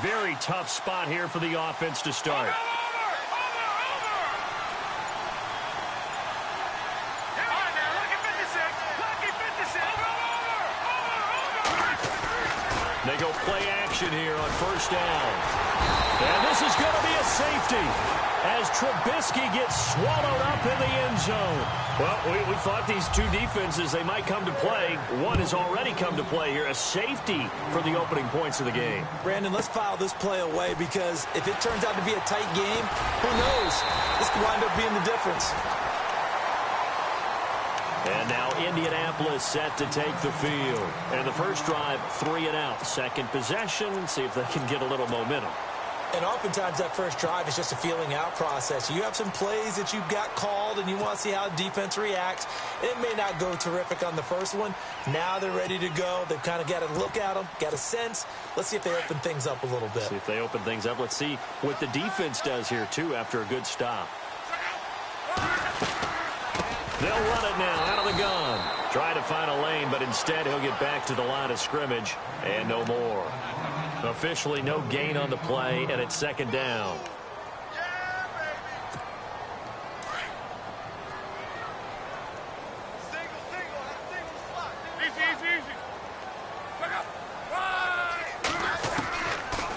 Very tough spot here for the offense to start. They go play action here on first down. And this is going to be a safety as Trubisky gets swallowed up in the end zone. Well, we thought these two defenses, they might come to play. One has already come to play here, a safety for the opening points of the game. Brandon, let's file this play away because if it turns out to be a tight game, who knows? This could wind up being the difference. And now Indianapolis set to take the field. And the first drive, 3 and out. Second possession, see if they can get a little momentum. And oftentimes that first drive is just a feeling out process. You have some plays that you've got called and you want to see how the defense reacts. It may not go terrific on the first one. Now they're ready to go. They've kind of got to look at them, got a sense. Let's see if they open things up a little bit. See if they open things up. Let's see what the defense does here, too, after a good stop. They'll run it now out of the gun. Try to find a lane, but instead he'll get back to the line of scrimmage and no more. Officially no gain on the play, and it's second down.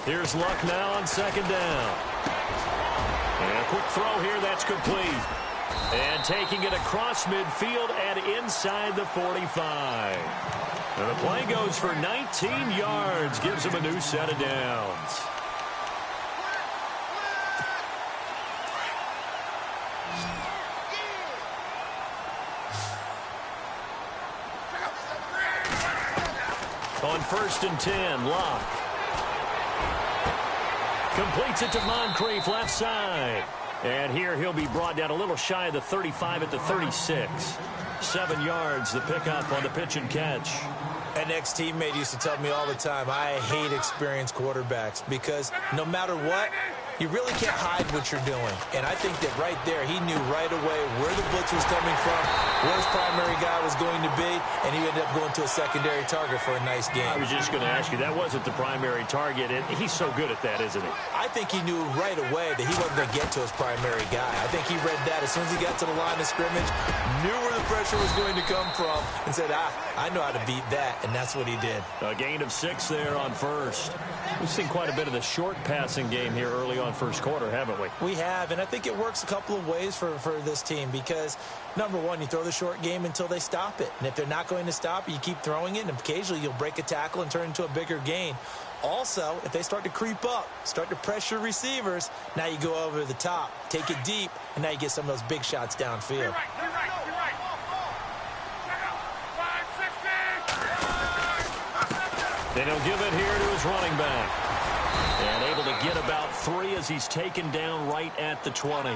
Here's Luck now on second down. And a quick throw here, that's complete. And taking it across midfield and inside the 45. And the play goes for 19 yards, gives him a new set of downs. On first and 10, Luck. Completes it to Moncrief, left side. And here he'll be brought down a little shy of the 35 at the 36. 7 yards, the pickup on the pitch and catch. An ex-teammate used to tell me all the time, I hate experienced quarterbacks because no matter what, you really can't hide what you're doing. And I think that right there, he knew right away where the blitz was coming from, where his primary guy was going to be, and he ended up going to a secondary target for a nice game. I was just going to ask you, that wasn't the primary target, and he's so good at that, isn't he? I think he knew right away that he wasn't going to get to his primary guy. I think he read that as soon as he got to the line of scrimmage, knew where the pressure was going to come from, and said, I know how to beat that, and that's what he did. A gain of 6 there on first. We've seen quite a bit of the short passing game here early on first quarter, haven't we? We have, and I think it works a couple of ways for this team because, number one, you throw the short game until they stop it. And if they're not going to stop it, you keep throwing it, and occasionally you'll break a tackle and turn into a bigger gain. Also, if they start to creep up, start to pressure receivers, now you go over the top, take it deep, and now you get some of those big shots downfield. Then he'll give it here to his running back. And able to get about 3 as he's taken down right at the 20.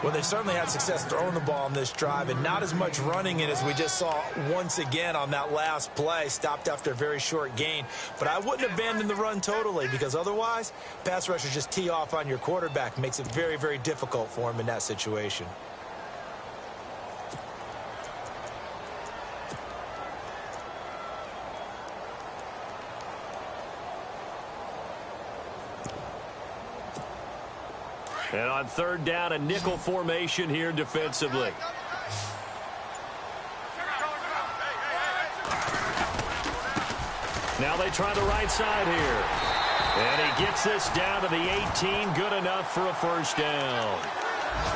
Well, they certainly had success throwing the ball on this drive, and not as much running it as we just saw once again on that last play. Stopped after a very short gain. But I wouldn't abandon the run totally because otherwise, pass rushers just tee off on your quarterback. Makes it very, very difficult for him in that situation. And on third down, a nickel formation here defensively. Now they try the right side here. And he gets this down to the 18, good enough for a first down.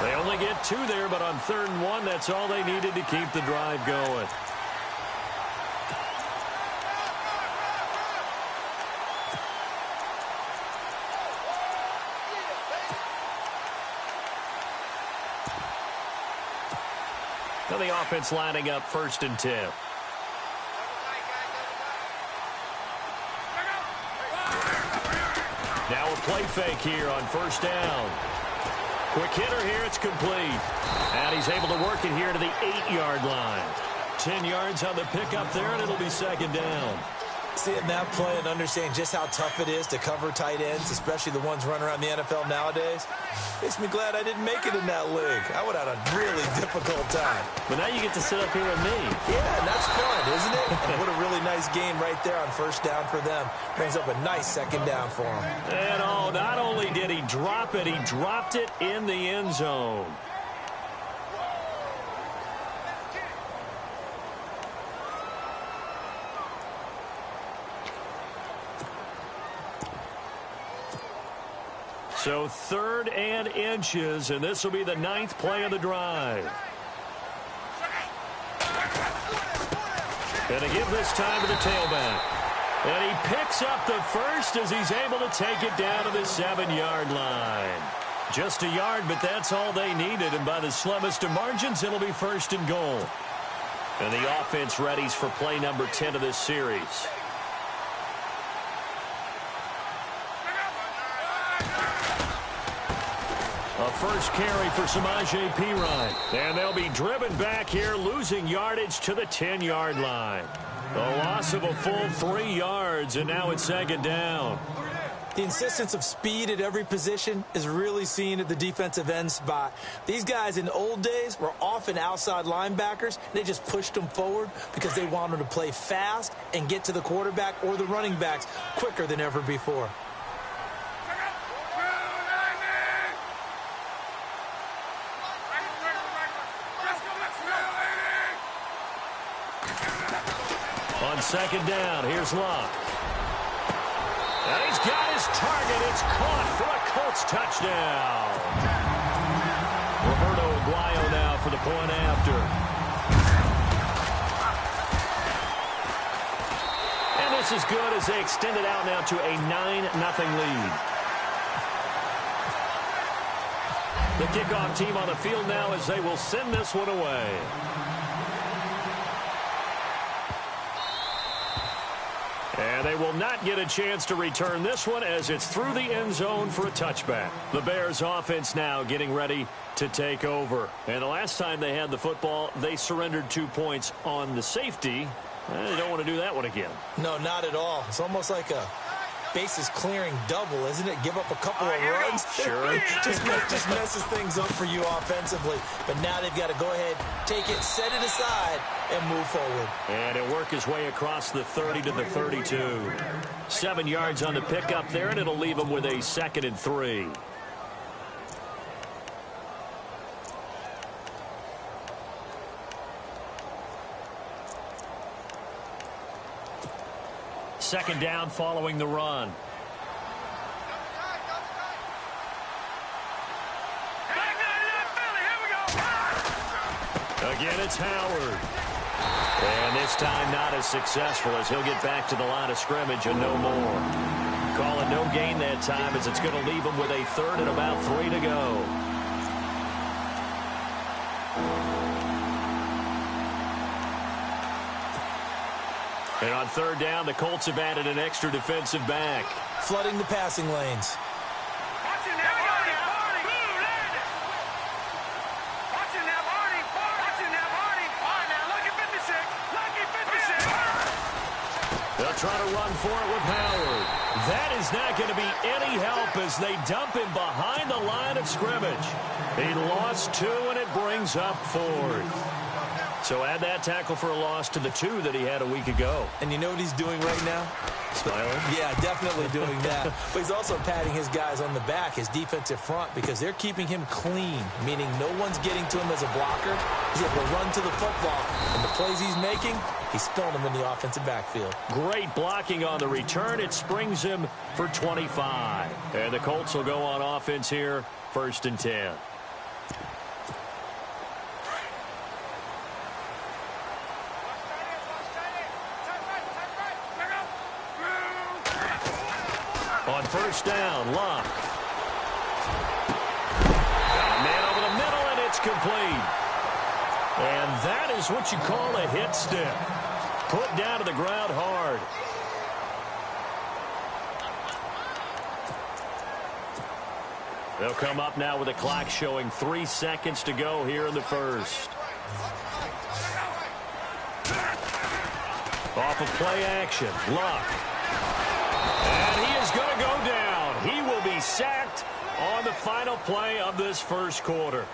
They only get 2 there, but on 3rd and 1, that's all they needed to keep the drive going. Now the offense lining up 1st and 10. Now a play fake here on 1st down. Quick hitter here, it's complete. And he's able to work it here to the 8-yard line. 10 yards on the pickup there, and it'll be 2nd down. Seeing that play and understanding just how tough it is to cover tight ends, especially the ones running around the NFL nowadays, makes me glad I didn't make it in that league. I would have had a really difficult time. But now you get to sit up here with me. Yeah, and that's fun, isn't it? And what a really nice game right there on first down for them. Brings up a nice second down for them. And not only did he drop it, he dropped it in the end zone. So 3rd and inches, and this will be the 9th play of the drive. And to give this time to the tailback. And he picks up the first as he's able to take it down to the 7-yard line. Just a yard, but that's all they needed. And by the slimmest of margins, it'll be 1st and goal. And the offense readies for play number 10 of this series. A first carry for Samaje Perine. And they'll be driven back here, losing yardage to the 10-yard line. A loss of a full 3 yards, and now it's 2nd down. The insistence of speed at every position is really seen at the defensive end spot. These guys in the old days were often outside linebackers. They just pushed them forward because they wanted to play fast and get to the quarterback or the running backs quicker than ever before. On 2nd down, here's Locke. And he's got his target. It's caught for a Colts touchdown. Roberto Aguayo now for the point after. And this is good as they extend it out now to a 9-0 lead. The kickoff team on the field now as they will send this one away. And they will not get a chance to return this one as it's through the end zone for a touchback. The Bears offense now getting ready to take over. And the last time they had the football, they surrendered 2 points on the safety. They don't want to do that one again. No, not at all. It's almost like a bases clearing double, isn't it? Give up a couple of runs. Sure. just messes things up for you offensively. But now they've got to go ahead, take it, set it aside, and move forward. And it'll work his way across the 30 to the 32. 7 yards on the pickup there, and it'll leave them with a 2nd and 3. Second down following the run. Again, it's Howard. And this time not as successful as he'll get back to the line of scrimmage and no more. Calling no gain that time as it's going to leave him with a 3rd and about 3 to go. And on 3rd down, the Colts have added an extra defensive back. Flooding the passing lanes. They'll try to run for it with Howard. That is not going to be any help as they dump him behind the line of scrimmage. He lost 2, and it brings up 4th. So add that tackle for a loss to the 2 that he had a week ago. And you know what he's doing right now? Smiling? Yeah, definitely doing that. But he's also patting his guys on the back, his defensive front, because they're keeping him clean, meaning no one's getting to him as a blocker. He's able to run to the football. And the plays he's making, he's spilling them in the offensive backfield. Great blocking on the return. It springs him for 25. And the Colts will go on offense here, 1st and 10. On 1st down, Locke. Got a man over the middle, and it's complete. And that is what you call a hit stick. Put down to the ground hard. They'll come up now with a clock showing 3 seconds to go here in the 1st. Off of play action, Luck. And he is going to go down. He will be sacked on the final play of this first quarter.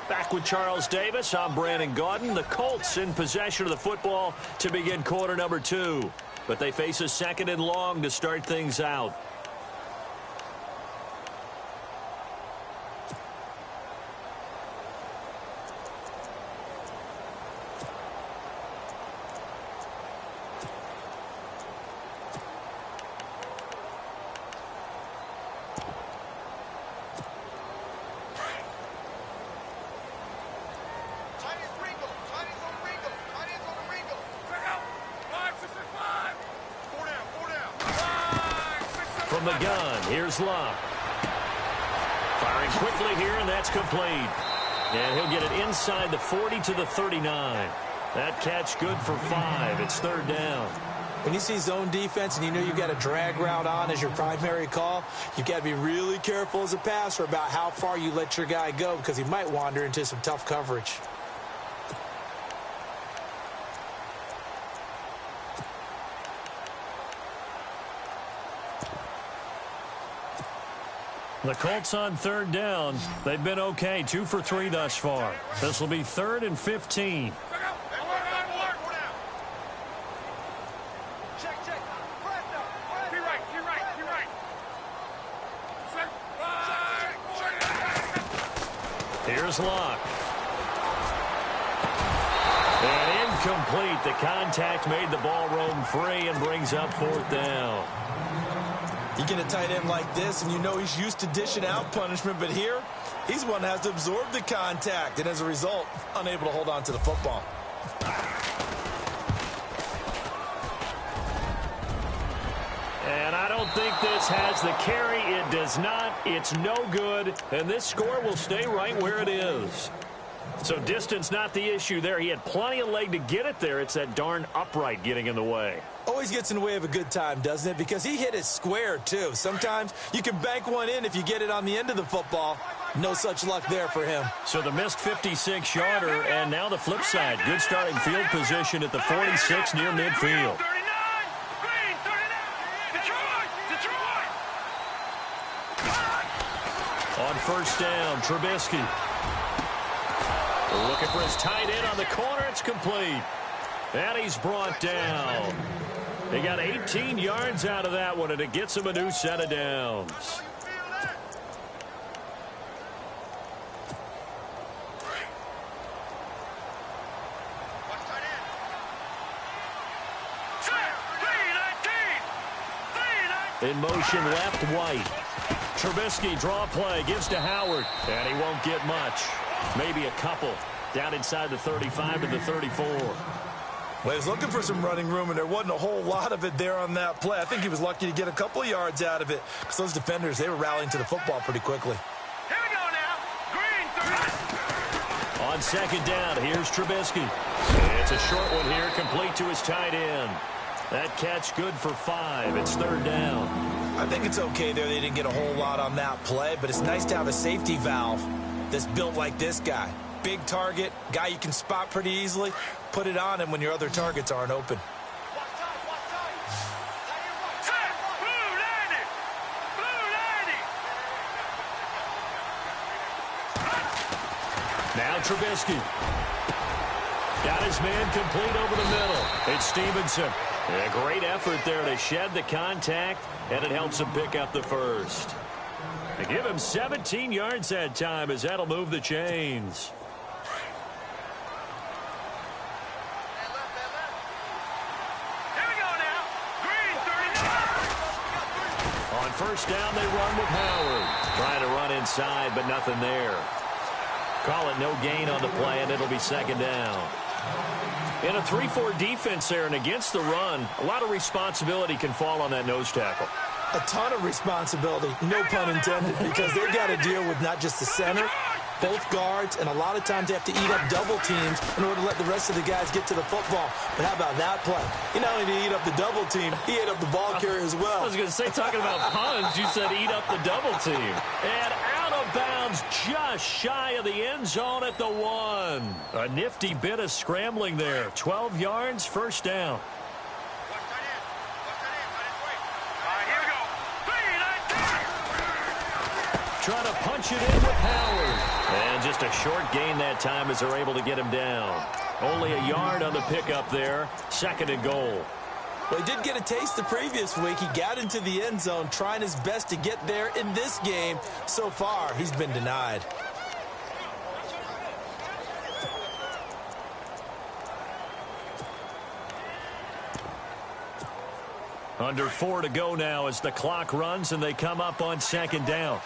Back with Charles Davis, I'm Brandon Gaudin. The Colts in possession of the football to begin quarter number 2. But they face a second and long to start things out. From the gun, here's Luck. Firing quickly here, and that's complete. And he'll get it inside the 40 to the 39. That catch good for 5. It's third down. When you see zone defense and you know you've got a drag route on as your primary call, you've got to be really careful as a passer about how far you let your guy go because he might wander into some tough coverage. The Colts on third down. They've been okay, 2 for 3 thus far. This will be 3rd and 15. Here's Luck. And incomplete. The contact made the ball roam free and brings up 4th down. You get a tight end like this, and you know he's used to dishing out punishment, but here, he's the one that has to absorb the contact, and as a result, unable to hold on to the football. And I don't think this has the carry. It does not. It's no good, and this score will stay right where it is. So distance not the issue there. He had plenty of leg to get it there. It's that darn upright getting in the way. Always gets in the way of a good time, doesn't it? Because he hit it square, too. Sometimes you can bank one in if you get it on the end of the football. No such luck there for him. So the missed 56-yarder, and now the flip side. Good starting field position at the 46 near midfield. On first down, Trubisky. Looking for his tight end on the corner. It's complete. And he's brought down. He got 18 yards out of that one, and it gets him a new set of downs. In motion left, White. Trubisky, draw play, gives to Howard, and he won't get much. Maybe a couple. Down inside the 35 to the 34. Well, he was looking for some running room, and there wasn't a whole lot of it there on that play. I think he was lucky to get a couple of yards out of it because those defenders, they were rallying to the football pretty quickly. Here we go now. Green, 3. On second down, here's Trubisky. It's a short one here, complete to his tight end. That catch good for 5. It's third down. I think it's okay there. They didn't get a whole lot on that play, but it's nice to have a safety valve that's built like this guy. Big target, guy you can spot pretty easily. Put it on him when your other targets aren't open. Now Trubisky. Got his man complete over the middle. It's Stevenson. A great effort there to shed the contact, and it helps him pick up the first. They give him 17 yards that time as that'll move the chains. On first down, they run with Howard. Trying to run inside, but nothing there. Call it no gain on the play, and it'll be second down. In a 3-4 defense there and against the run, a lot of responsibility can fall on that nose tackle. A ton of responsibility, no pun intended, because they've got to deal with not just the center, both guards, and a lot of times they have to eat up double teams in order to let the rest of the guys get to the football. But how about that play? He not only did he eat up the double team, he ate up the ball carrier as well. I was going to say, talking about puns, you said eat up the double team. And out of bounds, just shy of the end zone at the 1. A nifty bit of scrambling there. 12 yards, first down. trying to punch it in with Howard. And just a short gain that time as they're able to get him down. Only a yard on the pickup there. 2nd and goal. Well, he did get a taste the previous week. He got into the end zone trying his best to get there in this game. So far, he's been denied. Under 4 to go now as the clock runs and they come up on 2nd down.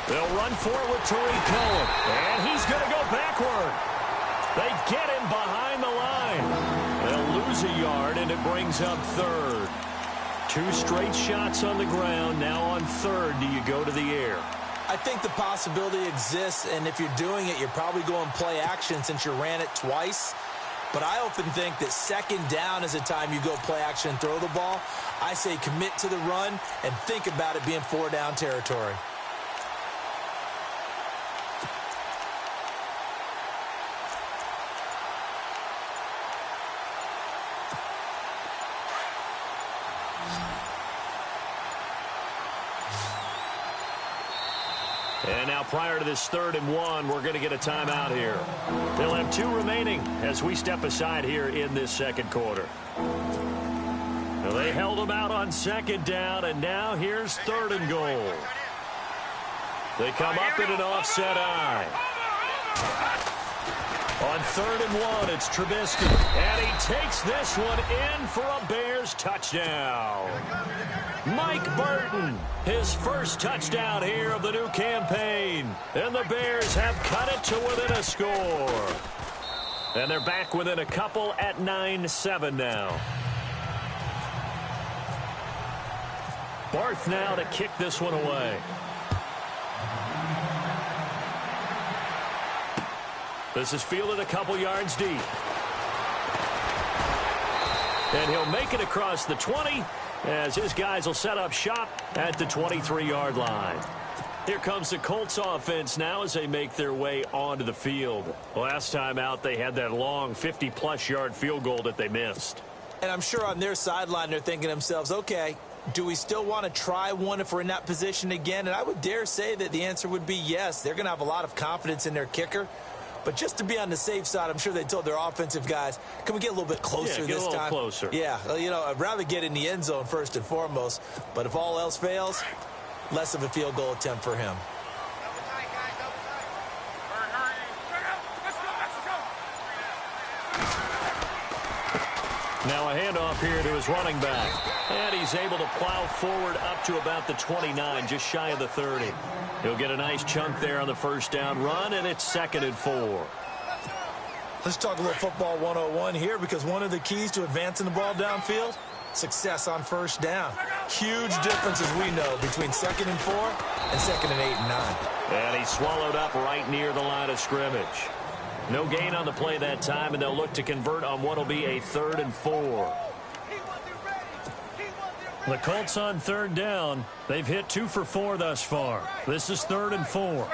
They'll run for it with Tariq Cohen. And he's going to go backward. They get him behind the line. They'll lose a yard, and it brings up 3rd. 2 straight shots on the ground. Now on 3rd, do you go to the air? I think the possibility exists, and if you're doing it, you're probably going play action since you ran it twice. But I often think that 2nd down is a time you go play action and throw the ball. I say commit to the run and think about it being 4-down territory. And now prior to this 3rd and 1, we're going to get a timeout here. They'll have 2 remaining as we step aside here in this 2nd quarter. Now they held them out on 2nd down, and now here's 3rd and goal. They come up in an offset eye. On 3rd and 1, it's Trubisky. And he takes this one in for a Bears touchdown. Mike Burton, his first touchdown here of the new campaign. And the Bears have cut it to within a score. And they're back within a couple at 9-7 now. Barth now to kick this one away. This is fielded a couple yards deep. And he'll make it across the 20 as his guys will set up shop at the 23-yard line. Here comes the Colts offense now as they make their way onto the field. Last time out, they had that long 50-plus yard field goal that they missed. And I'm sure on their sideline they're thinking to themselves, okay, do we still want to try one if we're in that position again? And I would dare say that the answer would be yes. They're going to have a lot of confidence in their kicker. But just to be on the safe side, I'm sure they told their offensive guys, can we get a little bit closer this time? Get a little closer. Yeah, you know, I'd rather get in the end zone first and foremost. But if all else fails, less of a field goal attempt for him. Now a handoff here to his running back. And he's able to plow forward up to about the 29, just shy of the 30. He'll get a nice chunk there on the first down run, and it's 2nd and 4. Let's talk a little football 101 here, because one of the keys to advancing the ball downfield, success on first down. Huge difference, as we know, between 2nd and 4 and 2nd and 8 and 9. And he's swallowed up right near the line of scrimmage. No gain on the play that time, and they'll look to convert on what will be a 3rd and 4. The Colts on 3rd down. They've hit 2 for 4 thus far. This is 3rd and 4.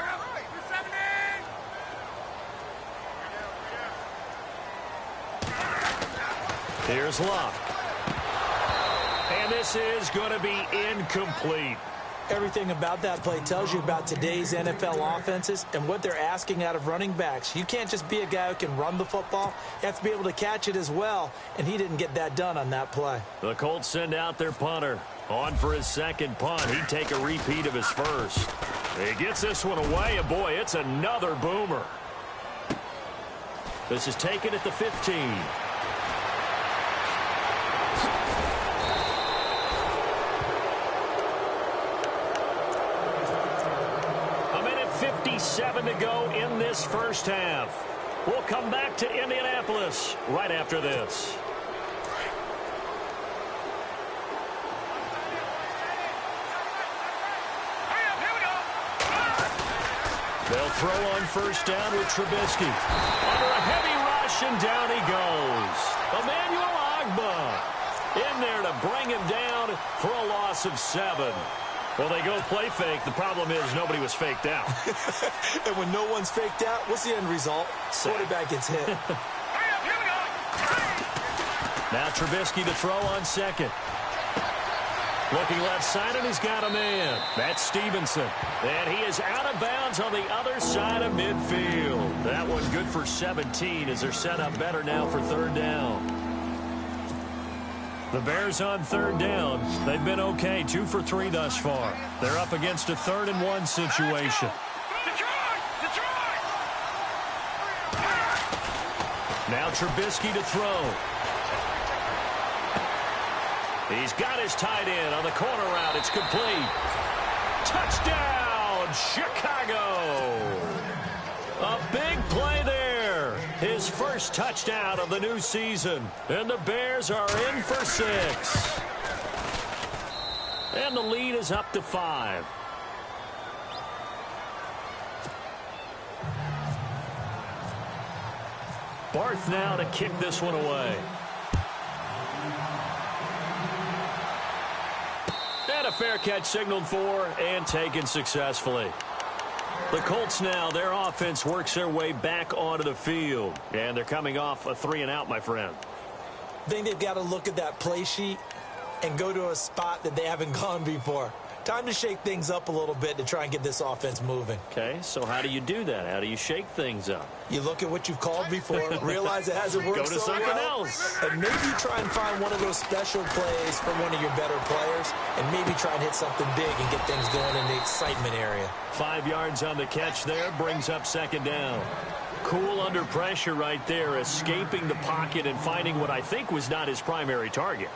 Here's Luck. And this is going to be incomplete. Everything about that play tells you about today's NFL offenses and what they're asking out of running backs. You can't just be a guy who can run the football. You have to be able to catch it as well, and he didn't get that done on that play. The Colts send out their punter. On for his 2nd punt. He'd take a repeat of his first. He gets this one away, and boy, it's another boomer. This is taken at the 15. A minute 57 to go in this first half. We'll come back to Indianapolis right after this. They'll throw on first down with Trubisky. Under a heavy rush, and down he goes. Emmanuel Ogbah in there to bring him down for a loss of 7. Well, they go play fake. The problem is nobody was faked out. And when no one's faked out, what's the end result? Quarterback gets hit. Now Trubisky to throw on second. Looking left side, and he's got a man. That's Stevenson. And he is out of bounds on the other side of midfield. That one good for 17 as they're set up better now for third down. The Bears on third down. They've been okay, 2 for 3 thus far. They're up against a 3rd and 1 situation. Now Trubisky to throw. He's got his tight end on the corner route. It's complete. Touchdown, Chicago. A big play there. His first touchdown of the new season. And the Bears are in for 6. And the lead is up to 5. Barth now to kick this one away. And a fair catch signaled for and taken successfully. The Colts now, their offense works their way back onto the field. And they're coming off a 3 and out, my friend. I think they've got to look at that play sheet and go to a spot that they haven't gone before. Time to shake things up a little bit to try and get this offense moving. Okay, so how do you do that? How do you shake things up? You look at what you've called before, realize it hasn't worked Go to so something well, else. and maybe try and find one of those special plays from one of your better players, and maybe try and hit something big and get things going in the excitement area. 5 yards on the catch there, brings up second down. Cool under pressure right there, escaping the pocket and finding what I think was not his primary target.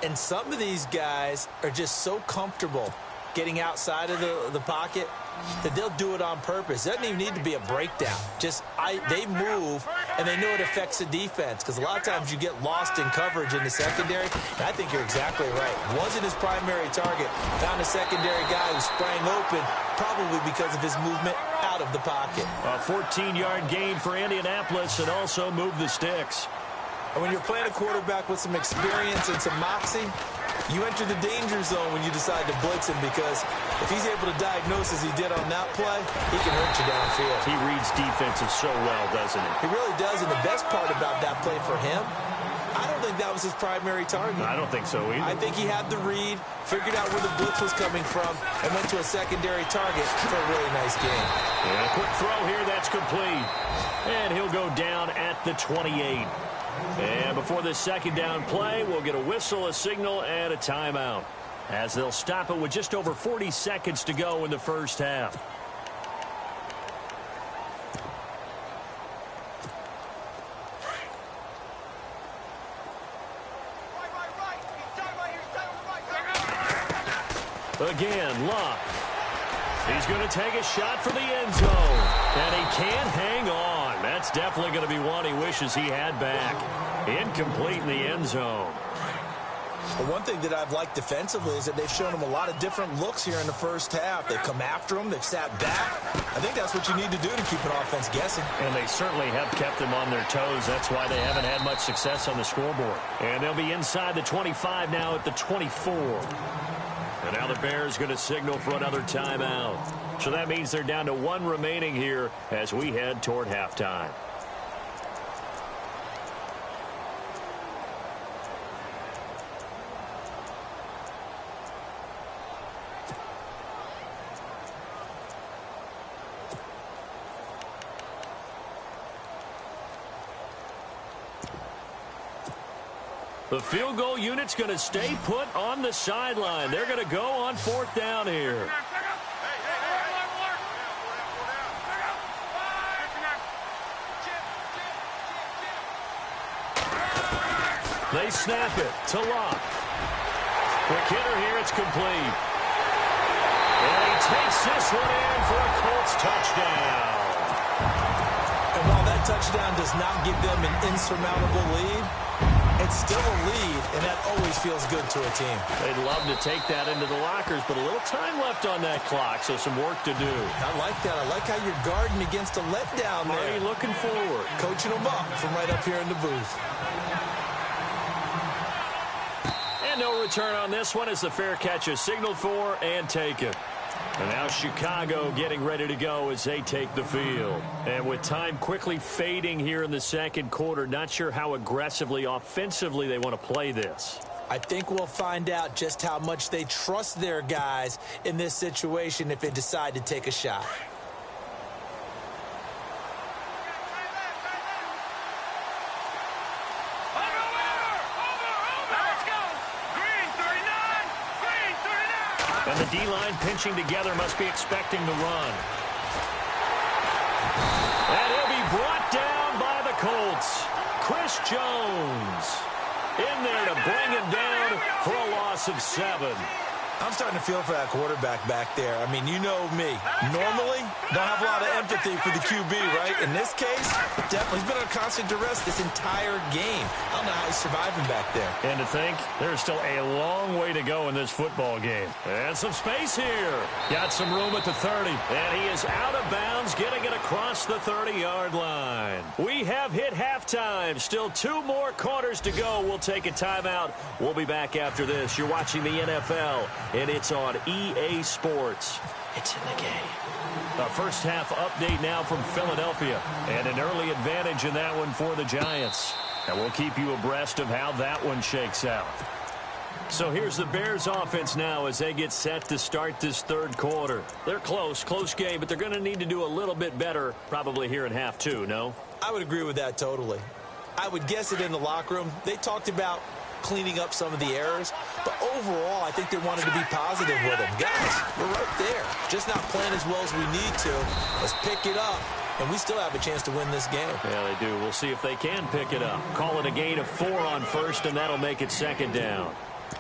And some of these guys are just so comfortable getting outside of the pocket that they'll do it on purpose. It doesn't even need to be a breakdown. Just they move, and they know it affects the defense, because a lot of times you get lost in coverage in the secondary. And I think you're exactly right. Wasn't his primary target. Found a secondary guy who sprang open, probably because of his movement out of the pocket. A 14-yard gain for Indianapolis, and also moved the sticks. And when you're playing a quarterback with some experience and some moxie, you enter the danger zone when you decide to blitz him, because if he's able to diagnose as he did on that play, he can hurt you downfield. He reads defenses so well, doesn't he? He really does, and the best part about that play for him, I don't think that was his primary target. I don't think so either. I think he had the read, figured out where the blitz was coming from, and went to a secondary target for a really nice game. And a quick throw here, that's complete. And he'll go down at the 28. And before this second down play, we'll get a whistle, a signal, and a timeout, as they'll stop it with just over 40 seconds to go in the first half. Again, Luck. He's going to take a shot for the end zone. And he can't hang on. That's definitely going to be one he wishes he had back. Incomplete in the end zone. Well, one thing that I've liked defensively is that they've shown him a lot of different looks here in the first half. They've come after him. They've sat back. I think that's what you need to do to keep an offense guessing. And they certainly have kept them on their toes. That's why they haven't had much success on the scoreboard. And they'll be inside the 25 now at the 24. And now the Bears going to signal for another timeout. So that means they're down to 1 remaining here as we head toward halftime. The field goal unit's going to stay put on the sideline. They're going to go on 4th down here. They snap it to Locke. Quick hitter here, it's complete. And he takes this one in for a Colts touchdown. And while that touchdown does not give them an insurmountable lead, it's still a lead, and that always feels good to a team. They'd love to take that into the lockers, but a little time left on that clock, so some work to do. I like that. I like how you're guarding against a letdown there. Already looking forward. Coaching them up from right up here in the booth. And no return on this one as the fair catch is signaled for and taken. And now Chicago getting ready to go as they take the field. And with time quickly fading here in the second quarter, not sure how aggressively, offensively they want to play this. I think we'll find out just how much they trust their guys in this situation if they decide to take a shot. And the D-line pinching together must be expecting the run. And he'll be brought down by the Colts. Chris Jones in there to bring him down for a loss of 7. I'm starting to feel for that quarterback back there. I mean, you know me. Normally, don't have a lot of empathy for the QB, right? In this case, definitely. He's been under constant duress this entire game. I don't know how he's surviving back there. And to think, there's still a long way to go in this football game. And some space here. Got some room at the 30. And he is out of bounds, getting it across the 30-yard line. We have hit halftime. Still 2 more quarters to go. We'll take a timeout. We'll be back after this. You're watching the NFL. And it's on EA Sports. It's in the game. A first half update now from Philadelphia. And an early advantage in that one for the Giants. And we'll keep you abreast of how that one shakes out. So here's the Bears offense now as they get set to start this third quarter. They're close game, but they're going to need to do a little bit better probably here in half 2, no? I would agree with that totally. I would guess it in the locker room. They talked about cleaning up some of the errors, but overall I think they wanted to be positive with them. Guys, we're right there, just not playing as well as we need to. Let's pick it up, and we still have a chance to win this game. Yeah, they do. We'll see if they can pick it up. Call it a gain of 4 on first, and that'll make it second down.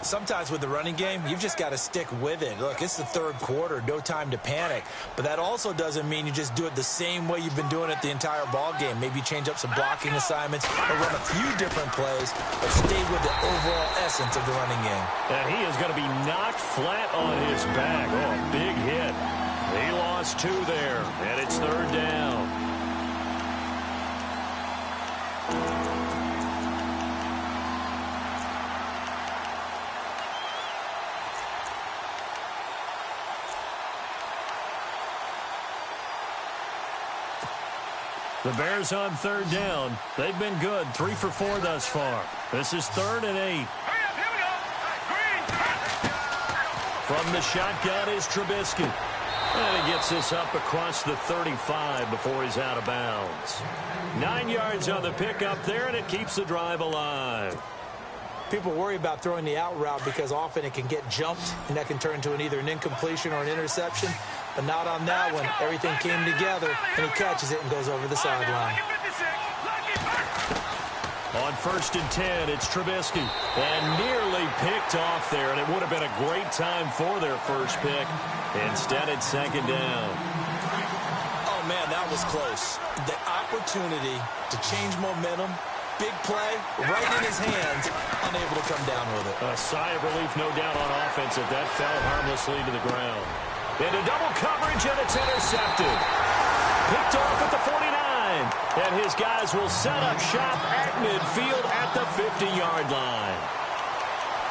Sometimes with the running game, you've just got to stick with it. Look, it's the third quarter, no time to panic. But that also doesn't mean you just do it the same way you've been doing it the entire ball game. Maybe change up some blocking assignments or run a few different plays, but stay with the overall essence of the running game. And he is going to be knocked flat on his back. Oh, big hit. He lost 2 there, and it's third down. The Bears on third down. They've been good. 3 for 4 thus far. This is 3rd and 8. From the shotgun is Trubisky. And he gets this up across the 35 before he's out of bounds. 9 yards on the pickup there, and it keeps the drive alive. People worry about throwing the out route because often it can get jumped, and that can turn into either an incompletion or an interception. But not on that one. Everything came together, and he catches it and goes over the sideline. On 1st and 10, it's Trubisky. And nearly picked off there, and it would have been a great time for their first pick. Instead, it's second down. Oh, man, that was close. The opportunity to change momentum, big play, right in his hands, unable to come down with it. A sigh of relief, no doubt, on offense if that fell harmlessly to the ground. Into double coverage, and it's intercepted. Picked off at the 49. And his guys will set up shop at midfield at the 50-yard line.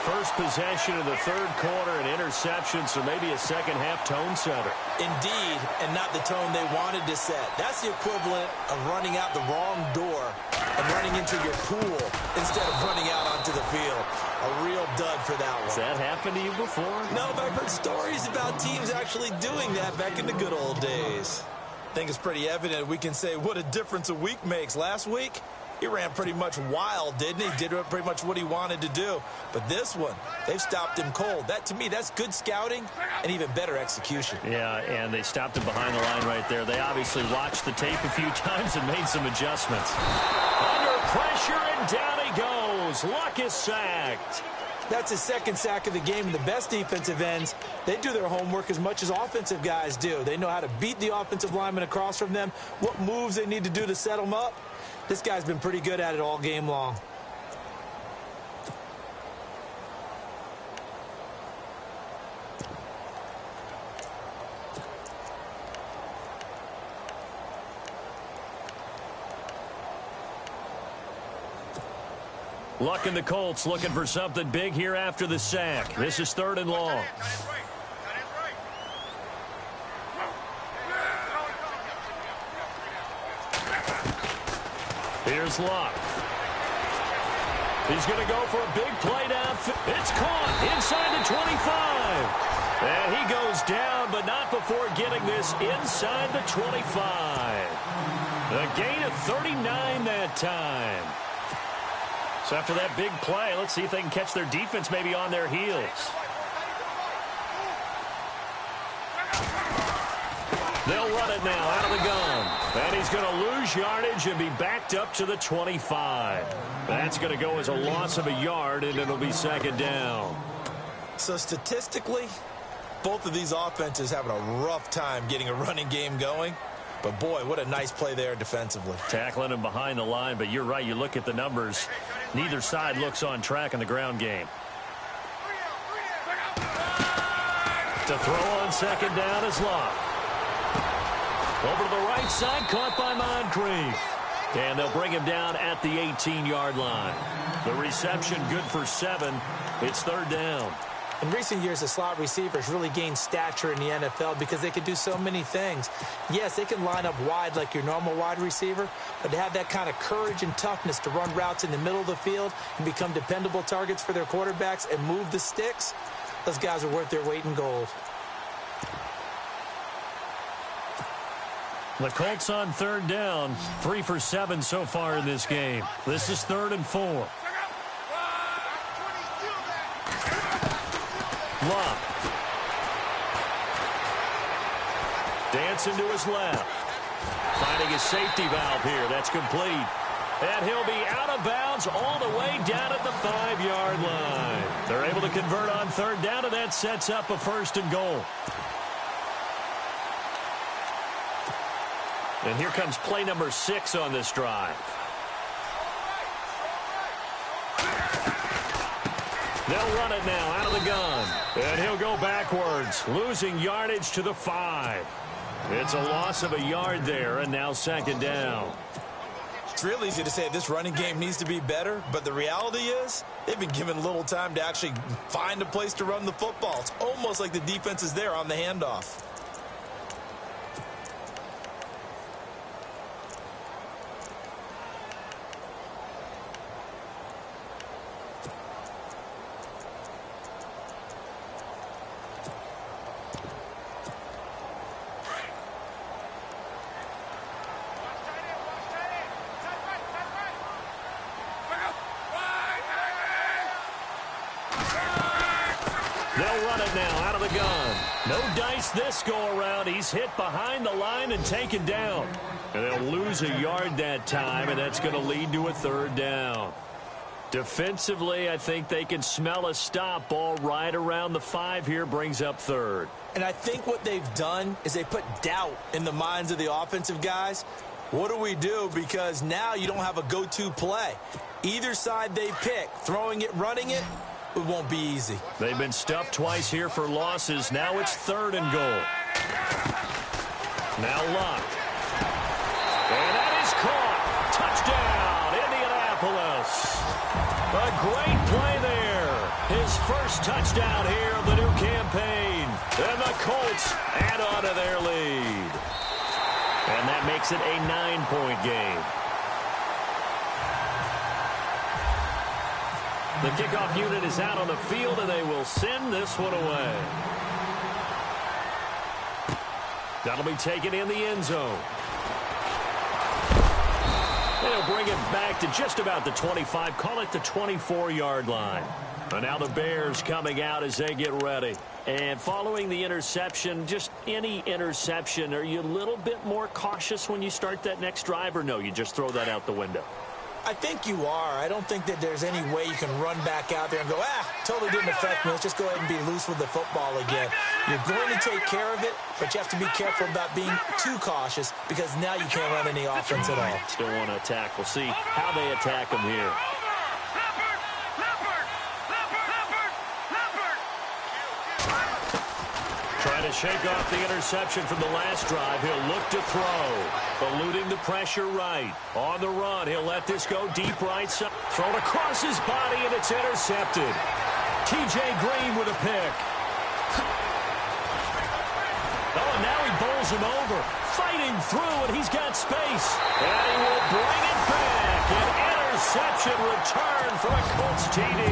First possession of the third quarter, an interception, so maybe a second-half tone setter. Indeed, and not the tone they wanted to set. That's the equivalent of running out the wrong door and running into your pool instead of running out onto the field. A real dud for that one. Has that happened to you before? No, but I've heard stories about teams actually doing that back in the good old days. I think it's pretty evident we can say what a difference a week makes. Last week, he ran pretty much wild, didn't he? Did pretty much what he wanted to do. But this one, they've stopped him cold. That, to me, that's good scouting and even better execution. Yeah, and they stopped him behind the line right there. They obviously watched the tape a few times and made some adjustments. Under pressure, and down he goes. Luck is sacked. That's his second sack of the game, and the best defensive ends, they do their homework as much as offensive guys do. They know how to beat the offensive lineman across from them, what moves they need to do to set them up. This guy's been pretty good at it all game long. Luck and the Colts looking for something big here after the sack. This is 3rd and long. Here's Luck. He's going to go for a big play down. It's caught inside the 25. And he goes down, but not before getting this inside the 25. A gain of 39 that time. So after that big play, let's see if they can catch their defense maybe on their heels. They'll run it now out of the gun. And he's going to lose yardage and be backed up to the 25. That's going to go as a loss of a yard, and it'll be 2nd down. So statistically, both of these offenses having a rough time getting a running game going. But, boy, what a nice play there defensively. Tackling him behind the line, but you're right. You look at the numbers. Neither side looks on track in the ground game. To throw on 2nd down is Luck. Over to the right side, caught by Moncrief. And they'll bring him down at the 18-yard line. The reception good for 7. It's 3rd down. In recent years, the slot receivers really gained stature in the NFL because they can do so many things. Yes, they can line up wide like your normal wide receiver, but to have that kind of courage and toughness to run routes in the middle of the field and become dependable targets for their quarterbacks and move the sticks, those guys are worth their weight in gold. The Colts on 3rd down, 3 for 7 so far in this game. This is 3rd and 4. Luck. Dancing to his left. Finding his safety valve here. That's complete. And he'll be out of bounds all the way down at the 5-yard line. They're able to convert on 3rd down, and that sets up a 1st and goal. And here comes play number 6 on this drive. They'll run it now out of the gun. And he'll go backwards, losing yardage to the 5. It's a loss of a yard there, and now 2nd down. It's real easy to say this running game needs to be better, but the reality is they've been given little time to actually find a place to run the football. It's almost like the defense is there on the handoff. They'll run it now out of the gun. No dice this go-around. He's hit behind the line and taken down. And they'll lose a yard that time, and that's going to lead to a 3rd down. Defensively, I think they can smell a stop ball right around the 5 here, brings up 3rd. And I think what they've done is they put doubt in the minds of the offensive guys. What do we do? Because now you don't have a go-to play. Either side they pick, throwing it, running it, it won't be easy. They've been stuffed twice here for losses. Now it's 3rd and goal. Now Luck. And that is caught. Touchdown, Indianapolis. A great play there. His first touchdown here of the new campaign. And the Colts add on to their lead. And that makes it a 9-point game. The kickoff unit is out on the field, and they will send this one away. That'll be taken in the end zone. They'll bring it back to just about the 25, call it the 24-yard line. And now the Bears coming out as they get ready. And following the interception, just any interception, are you a little bit more cautious when you start that next drive, or no, you just throw that out the window? I think you are. I don't think that there's any way you can run back out there and go, totally didn't affect me. Let's just go ahead and be loose with the football again. You're going to take care of it, but you have to be careful about being too cautious because now you can't run any offense at all. Still want to attack. We'll see how they attack them here. Trying to to shake off the interception from the last drive, he'll look to throw. Eluding the pressure right. On the run, he'll let this go deep right side. Thrown across his body, and it's intercepted. T.J. Green with a pick. Oh, and now he bowls him over. Fighting through, and he's got space. And he will bring it back. An interception return for a Colts TD.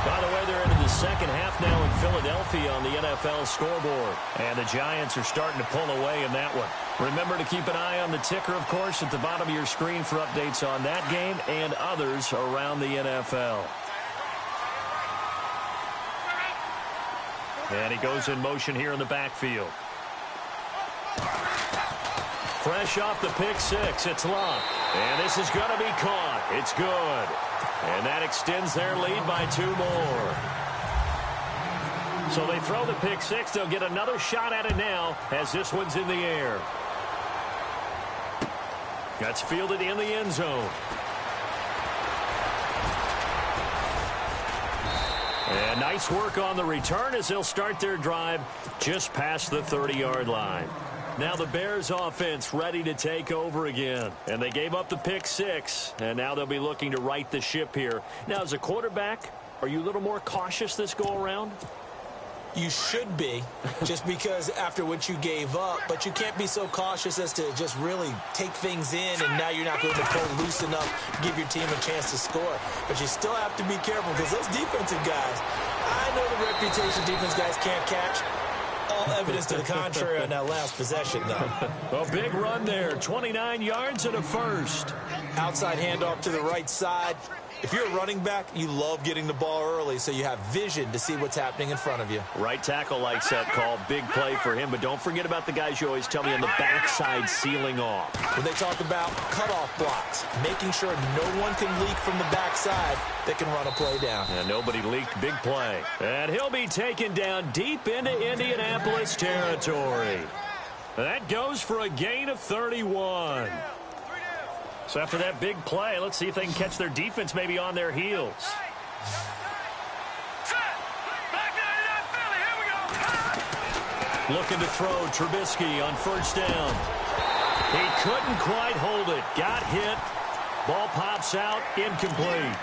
By the way, they're into the second half now in Philadelphia on the NFL scoreboard. And the Giants are starting to pull away in that one. Remember to keep an eye on the ticker, of course, at the bottom of your screen for updates on that game and others around the NFL. And he goes in motion here in the backfield. Fresh off the pick six, it's Luck. And this is going to be caught. It's good. And that extends their lead by 2 more. So they throw the pick six. They'll get another shot at it now as this one's in the air. That's fielded in the end zone. And nice work on the return as they'll start their drive just past the 30-yard line. Now the Bears offense ready to take over again. And they gave up the pick six, and now they'll be looking to right the ship here. Now, as a quarterback, are you a little more cautious this go-around? You should be, just because after what you gave up, but you can't be so cautious as to just really take things in, and now you're not going to pull loose enough to give your team a chance to score. But you still have to be careful, because those defensive guys, I know the reputation defense guys can't catch. All evidence to the contrary on that last possession, though. A big run there, 29 yards and a first. Outside handoff to the right side. If you're a running back, you love getting the ball early so you have vision to see what's happening in front of you. Right tackle likes that call. Big play for him, but don't forget about the guys you always tell me on the backside sealing off. When they talk about cutoff blocks, making sure no one can leak from the backside that can run a play down. And nobody leaked. Big play. And he'll be taken down deep into Indianapolis territory. That goes for a gain of 31. So after that big play, let's see if they can catch their defense maybe on their heels. Looking to throw Trubisky on first down. He couldn't quite hold it. Got hit. Ball pops out. Incomplete.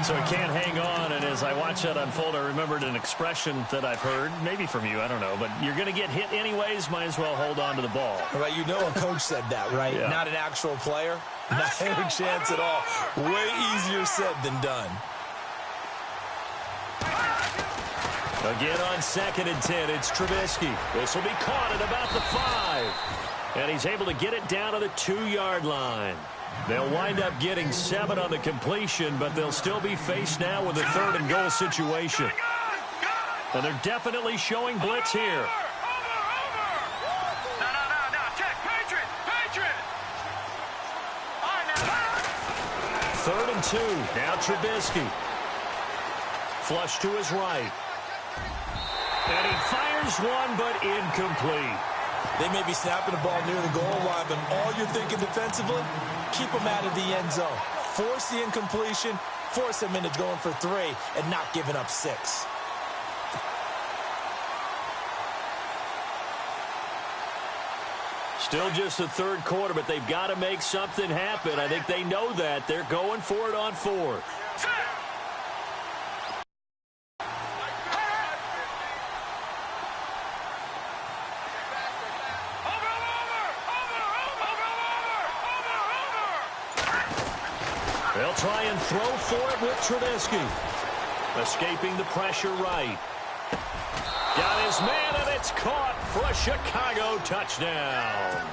So he can't hang on, and as I watch that unfold, I remembered an expression that I've heard, maybe from you, I don't know, but you're going to get hit anyways, might as well hold on to the ball. Right, you know a coach said that, right? Yeah. Not an actual player. Not a chance at all. Way easier said than done. Again on 2nd and 10, it's Trubisky. This will be caught at about the 5. And he's able to get it down to the 2-yard line. They'll wind up getting 7 on the completion, but they'll still be faced now with a 3rd and goal situation. And they're definitely showing blitz here. Third and 2. Now Trubisky. Flush to his right. And he fires one, but incomplete. They may be snapping the ball near the goal line, but all you're thinking defensively, keep them out of the end zone. Force the incompletion, force them into going for 3, and not giving up 6. Still just the 3rd quarter, but they've got to make something happen. I think they know that. They're going for it on 4th. They'll try and throw for it with Trubisky. Escaping the pressure right. Got his man, and it's caught for a Chicago touchdown.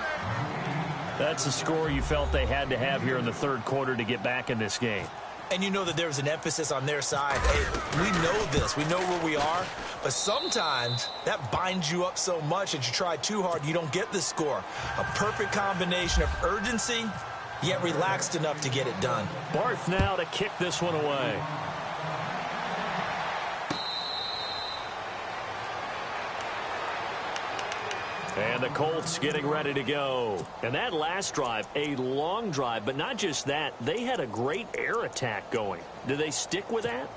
That's a score you felt they had to have here in the 3rd quarter to get back in this game. And you know that there's an emphasis on their side. Hey, we know this. We know where we are. But sometimes that binds you up so much that you try too hard, you don't get the score. A perfect combination of urgency, yet relaxed enough to get it done. Barth now to kick this one away. And the Colts getting ready to go. And that last drive, a long drive, but not just that. They had a great air attack going. Do they stick with that?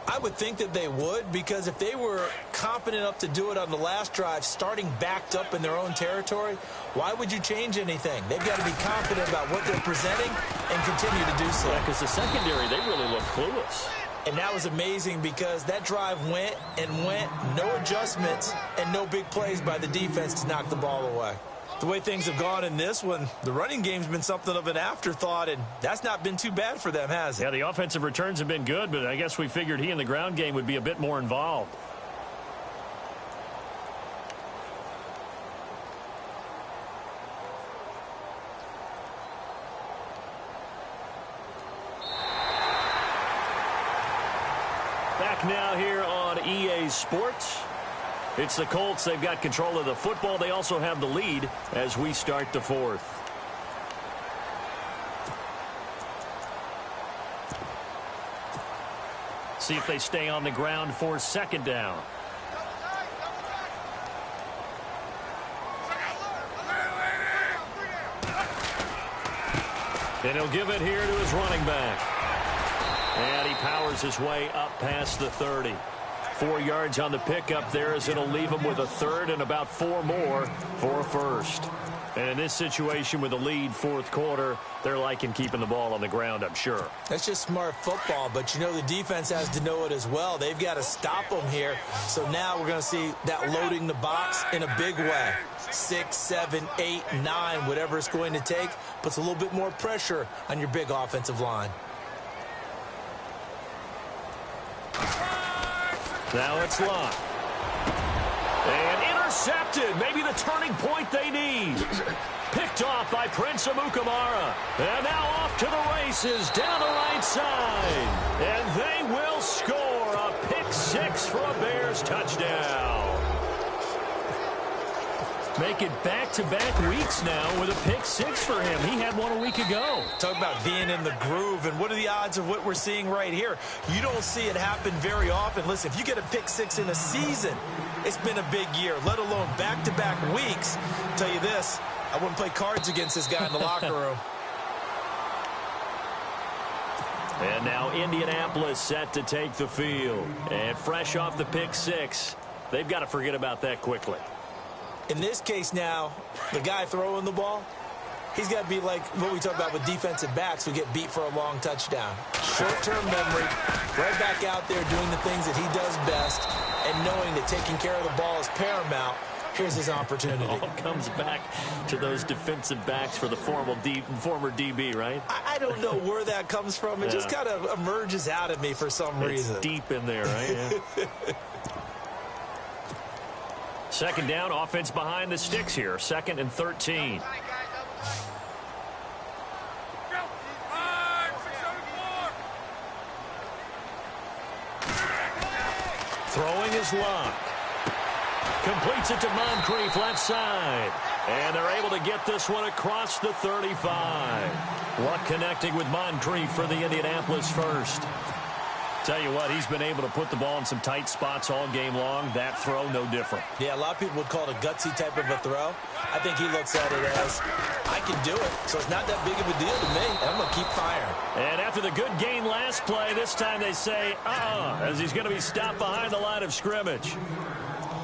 I would think that they would, because if they were confident enough to do it on the last drive, starting backed up in their own territory, why would you change anything? They've got to be confident about what they're presenting and continue to do so. Yeah, because the secondary, they really look clueless. And that was amazing because that drive went and went, no adjustments, and no big plays by the defense to knock the ball away. The way things have gone in this one, the running game's been something of an afterthought, and that's not been too bad for them, has it? Yeah, the offensive returns have been good, but I guess we figured he in the ground game would be a bit more involved. Back now here on EA Sports. It's the Colts. They've got control of the football. They also have the lead as we start the fourth. See if they stay on the ground for second down. And he'll give it here to his running back. And he powers his way up past the 30. 4 yards on the pickup there as it'll leave him with a third and about 4 more for a first. And in this situation with a lead fourth quarter, they're liking keeping the ball on the ground, I'm sure. That's just smart football, but you know the defense has to know it as well. They've got to stop them here. So now we're going to see that loading the box in a big way. 6, 7, 8, 9, whatever it's going to take, puts a little bit more pressure on your big offensive line. Now it's locked. And intercepted. Maybe the turning point they need. Picked off by Prince Amukamara. And now off to the races down the right side. And they will score a pick six for a Bears touchdown. Make it back-to-back weeks now with a pick six for him. He had one a week ago. Talk about being in the groove, and what are the odds of what we're seeing right here? You don't see it happen very often. Listen, if you get a pick six in a season, it's been a big year, let alone back-to-back weeks. I'll tell you this, I wouldn't play cards against this guy in the locker room. And now Indianapolis set to take the field. And fresh off the pick six, they've got to forget about that quickly. In this case now, the guy throwing the ball, he's got to be like what we talk about with defensive backs who get beat for a long touchdown. Short-term memory, right back out there doing the things that he does best, and knowing that taking care of the ball is paramount. Here's his opportunity. It all comes back to those defensive backs for the former DB, right? I don't know where that comes from. It just kind of emerges out of me for some reason. It's deep in there, right? Yeah. Second down, offense behind the sticks here. 2nd and 13. Throwing is locked. Completes it to Moncrief, left side. And they're able to get this one across the 35. Luck connecting with Moncrief for the Indianapolis first. Tell you what, he's been able to put the ball in some tight spots all game long. That throw, no different. Yeah, a lot of people would call it a gutsy type of a throw. I think he looks at it as, I can do it. So it's not that big of a deal to me. I'm going to keep firing. And after the good gain last play, this time they say, as he's going to be stopped behind the line of scrimmage.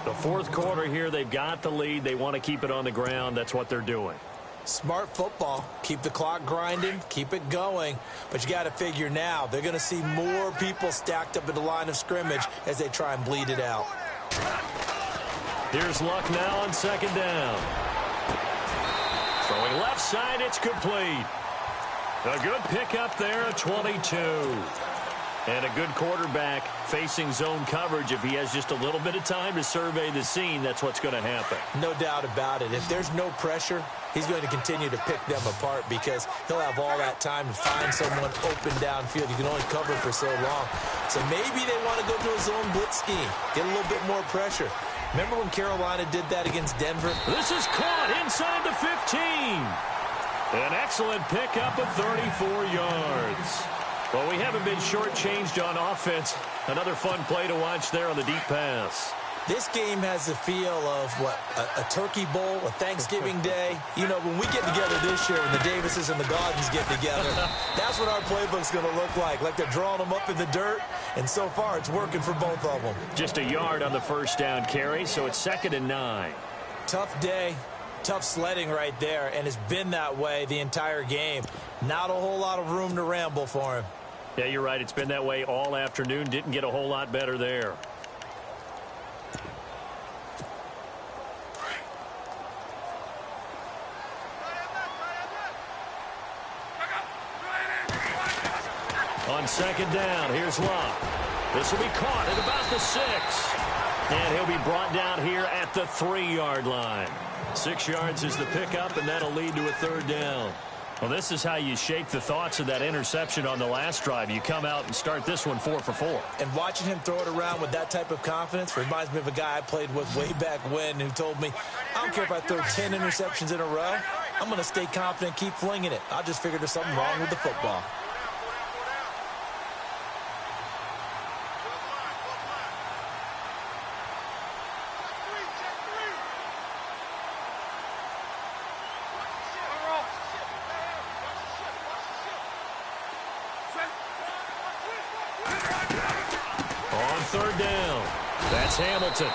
The fourth quarter here, they've got the lead. They want to keep it on the ground. That's what they're doing. Smart football. Keep the clock grinding. Keep it going. But you got to figure now, they're going to see more people stacked up at the line of scrimmage as they try and bleed it out. Here's Luck now on second down. Throwing left side, it's complete. A good pickup there, a 22. And a good quarterback facing zone coverage. If he has just a little bit of time to survey the scene, that's what's going to happen. No doubt about it. If there's no pressure, he's going to continue to pick them apart because he'll have all that time to find someone open downfield. You can only cover for so long. So maybe they want to go to a zone blitz scheme, get a little bit more pressure. Remember when Carolina did that against Denver? This is caught inside the 15. An excellent pickup of 34 yards. Well, we haven't been shortchanged on offense. Another fun play to watch there on the deep pass. This game has the feel of, what, a turkey bowl, a Thanksgiving day. You know, when we get together this year, when the Davises and the Gardens get together, that's what our playbook's going to look like they're drawing them up in the dirt, and so far it's working for both of them. Just a yard on the first down carry, so it's 2nd and 9. Tough day, tough sledding right there, and it's been that way the entire game. Not a whole lot of room to ramble for him. Yeah, you're right. It's been that way all afternoon. Didn't get a whole lot better there. On 2nd down, here's Love. This will be caught at about the 6. And he'll be brought down here at the 3-yard line. 6 yards is the pickup, and that'll lead to a 3rd down. Well, this is how you shake the thoughts of that interception on the last drive. You come out and start this one 4 for 4. And watching him throw it around with that type of confidence reminds me of a guy I played with way back when who told me, I don't care if I throw 10 interceptions in a row. I'm going to stay confident, keep flinging it. I just figured there's something wrong with the football. On 3rd down, that's Hamilton.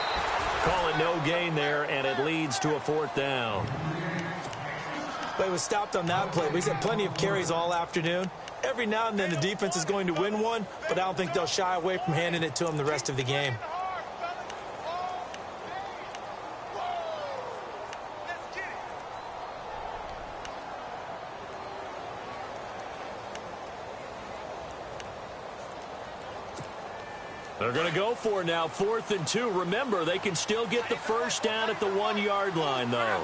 Call it no gain there, and it leads to a 4th down. But he was stopped on that play, but he's had plenty of carries all afternoon. Every now and then the defense is going to win one, but I don't think they'll shy away from handing it to him the rest of the game. They're going to go for it now, 4th and 2. Remember, they can still get the first down at the 1-yard line, though.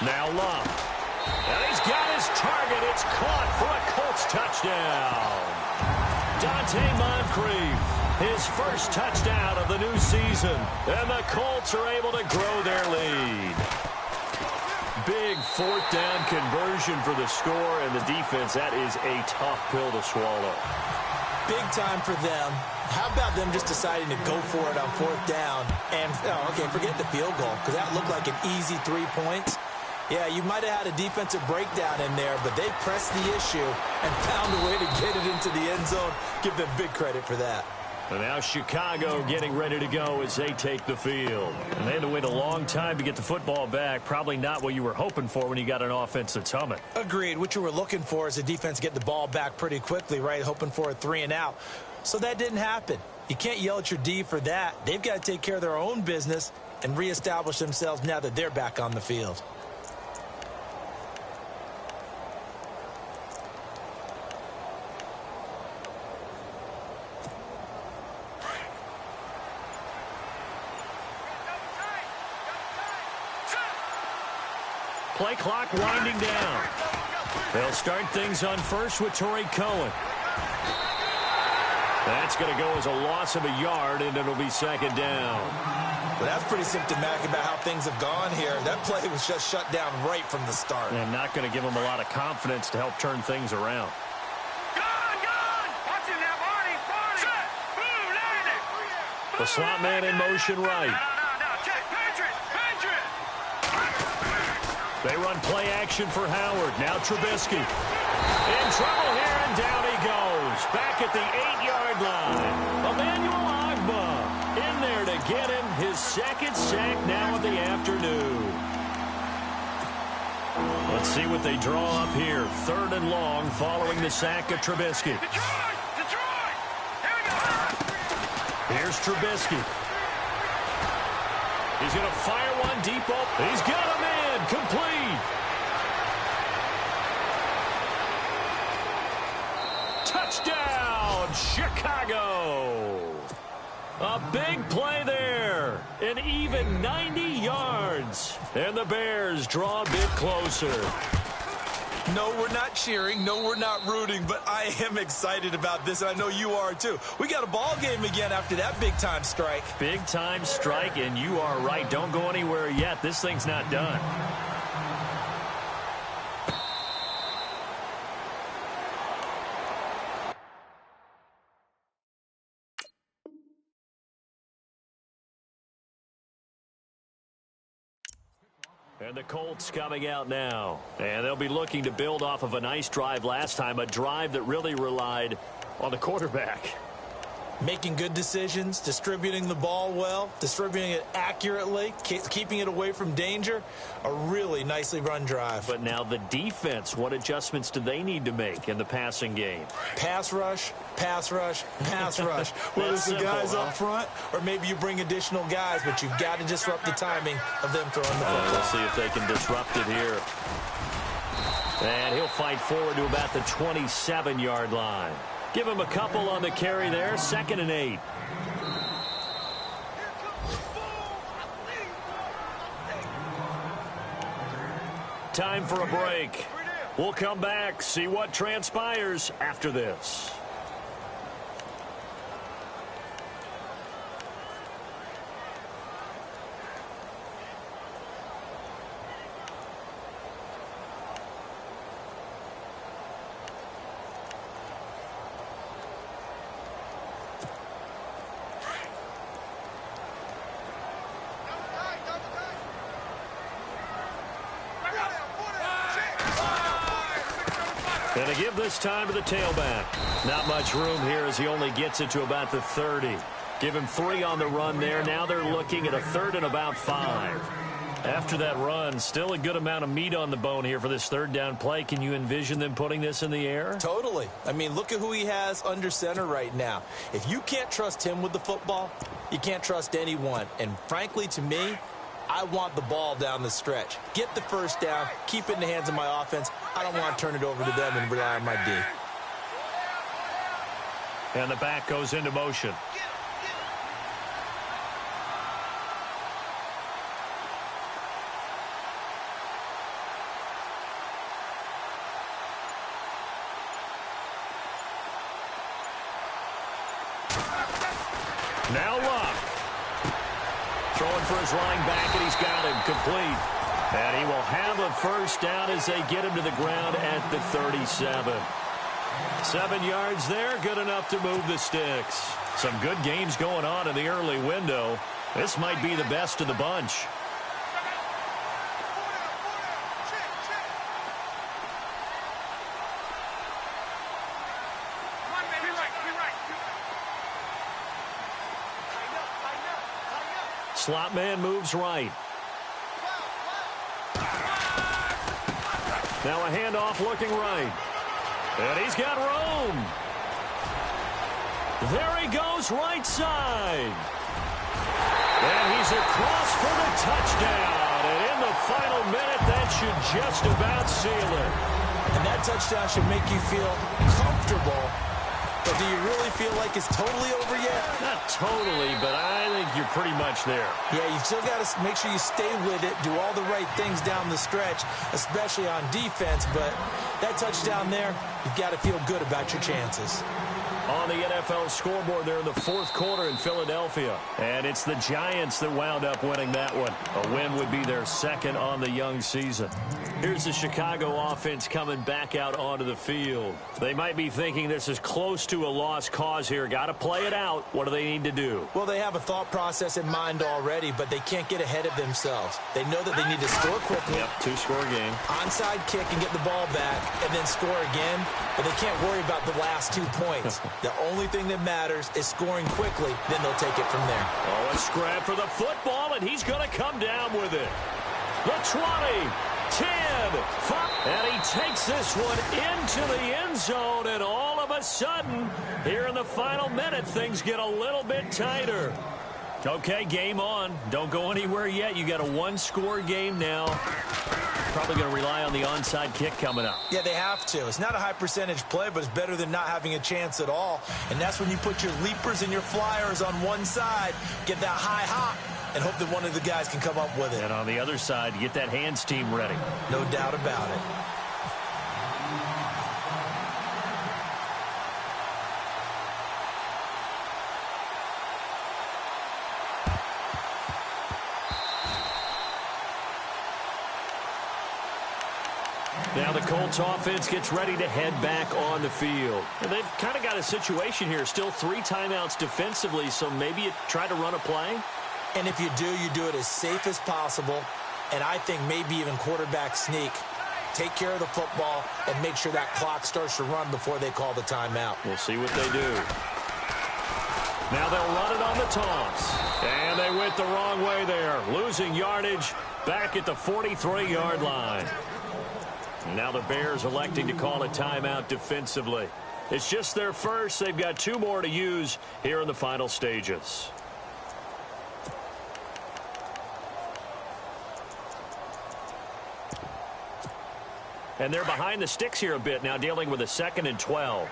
Now Love. And he's got his target. It's caught for a Colts touchdown. Dante Moncrief, his first touchdown of the new season. And the Colts are able to grow their lead. Big 4th down conversion for the score, and the defense, that is a tough pill to swallow. Big time for them. How about them just deciding to go for it on 4th down? And, okay, forget the field goal, because that looked like an easy 3 points. Yeah, you might have had a defensive breakdown in there, but they pressed the issue and found a way to get it into the end zone. Give them big credit for that. And now Chicago getting ready to go as they take the field. And they had to wait a long time to get the football back. Probably not what you were hoping for when you got an offense that's humming. Agreed. What you were looking for is the defense get the ball back pretty quickly, right? Hoping for a 3 and out. So that didn't happen. You can't yell at your D for that. They've got to take care of their own business and reestablish themselves now that they're back on the field. Play clock winding down. They'll start things on first with Torrey Cohen. That's going to go as a loss of a yard, and it'll be 2nd down. Well, that's pretty symptomatic about how things have gone here. That play was just shut down right from the start. And not going to give them a lot of confidence to help turn things around. The slot man in motion right. They run play action for Howard. Now Trubisky. In trouble here, and down he goes. Back at the 8-yard line. Emmanuel Ogbah in there to get him his 2nd sack now of the afternoon. Let's see what they draw up here. 3rd and long following the sack of Trubisky. Here's Trubisky. He's going to fire one deep up. He's got him in. Complete. Touchdown, Chicago. A big play there. An even 90 yards. And the Bears draw a bit closer. No, we're not cheering. No, we're not rooting. But I am excited about this, and I know you are too. We got a ball game again after that big-time strike. Big-time strike, and you are right. Don't go anywhere yet. This thing's not done. And the Colts coming out now. And they'll be looking to build off of a nice drive last time, a drive that really relied on the quarterback. Making good decisions, distributing the ball well, distributing it accurately, keeping it away from danger. A really nicely run drive. But now the defense, what adjustments do they need to make in the passing game? Pass rush, pass rush, pass rush. Whether it's the guys up front or maybe you bring additional guys, but you've got to disrupt the timing of them throwing the football. We'll see if they can disrupt it here. And he'll fight forward to about the 27-yard line. Give him a couple on the carry there. 2nd and 8. Time for a break. We'll come back, see what transpires after this. And to give this time to the tailback. Not much room here as he only gets it to about the 30. Give him 3 on the run there. Now they're looking at a 3rd and about 5. After that run, still a good amount of meat on the bone here for this 3rd down play. Can you envision them putting this in the air? Totally. I mean, look at who he has under center right now. If you can't trust him with the football, you can't trust anyone. And frankly, to me, I want the ball down the stretch. Get the 1st down, keep it in the hands of my offense. I don't want to turn it over to them and rely on my D. And the back goes into motion. Now Luck. Throwing for his running back, and he's got him complete. And he will have a 1st down as they get him to the ground at the 37. 7 yards there, good enough to move the sticks. Some good games going on in the early window. This might be the best of the bunch. Slot man moves right. Now a handoff looking right. And he's got room. There he goes right side. And he's across for the touchdown. And in the final minute, that should just about seal it. And that touchdown should make you feel comfortable. But do you really feel like it's totally over yet? Not totally, but I think you're pretty much there. Yeah, you've still got to make sure you stay with it, do all the right things down the stretch, especially on defense. But that touchdown there, you've got to feel good about your chances. On the NFL scoreboard there in the 4th quarter in Philadelphia. And it's the Giants that wound up winning that one. A win would be their 2nd on the young season. Here's the Chicago offense coming back out onto the field. They might be thinking this is close to a lost cause here. Got to play it out. What do they need to do? Well, they have a thought process in mind already, but they can't get ahead of themselves. They know that they need to score quickly. Yep, 2-score game. Onside kick and get the ball back and then score again, but they can't worry about the last 2 points. The only thing that matters is scoring quickly, then they'll take it from there. Oh, a scrap for the football, and he's going to come down with it. The 20, 10, 5, and he takes this one into the end zone, and all of a sudden, here in the final minute, things get a little bit tighter. Okay, game on. Don't go anywhere yet. You got a 1-score game now. Probably going to rely on the onside kick coming up. Yeah, they have to. It's not a high percentage play, but it's better than not having a chance at all. And that's when you put your leapers and your flyers on one side, get that high hop, and hope that one of the guys can come up with it. And on the other side, get that hands team ready. No doubt about it. Now the Colts offense gets ready to head back on the field. And they've kind of got a situation here. Still 3 timeouts defensively, so maybe you try to run a play. And if you do it as safe as possible. and I think maybe even quarterback sneak. Take care of the football and make sure that clock starts to run before they call the timeout. We'll see what they do. Now they'll run it on the toss. And they went the wrong way there. Losing yardage back at the 43-yard line. Now the Bears electing to call a timeout defensively. It's just their first. They've got 2 more to use here in the final stages. And they're behind the sticks here a bit now, dealing with a 2nd and 12.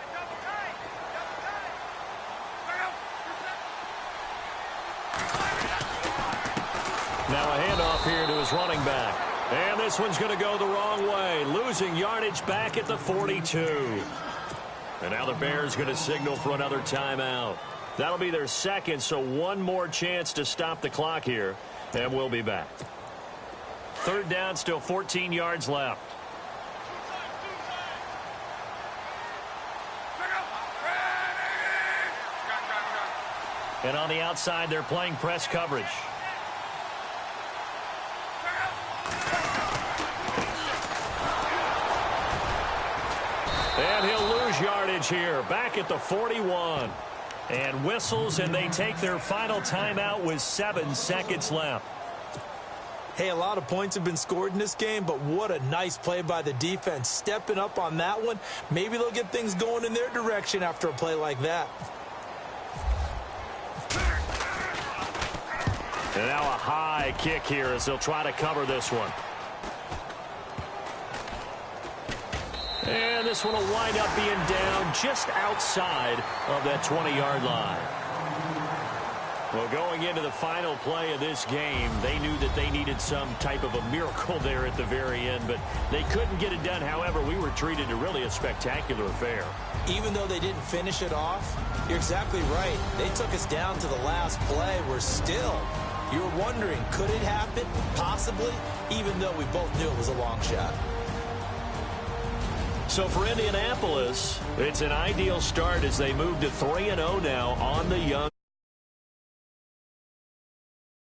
Now a handoff here to his running back. And this one's going to go the wrong way. Losing yardage back at the 42. And now the Bears going to signal for another timeout. That'll be their second, so one more chance to stop the clock here. And we'll be back. 3rd down, still 14 yards left. And on the outside, they're playing press coverage. And he'll lose yardage here, back at the 41. And whistles, and they take their final timeout with 7 seconds left. Hey, a lot of points have been scored in this game, but what a nice play by the defense. Stepping up on that one, maybe they'll get things going in their direction after a play like that. And now a high kick here as they'll try to cover this one. And this one will wind up being down just outside of that 20-yard line. Well, going into the final play of this game, they knew that they needed some type of a miracle there at the very end, but they couldn't get it done. However, we were treated to really a spectacular affair. Even though they didn't finish it off, you're exactly right. They took us down to the last play. We're still, you're wondering, could it happen? Possibly, even though we both knew it was a long shot. So for Indianapolis, it's an ideal start as they move to 3-0 now on the young.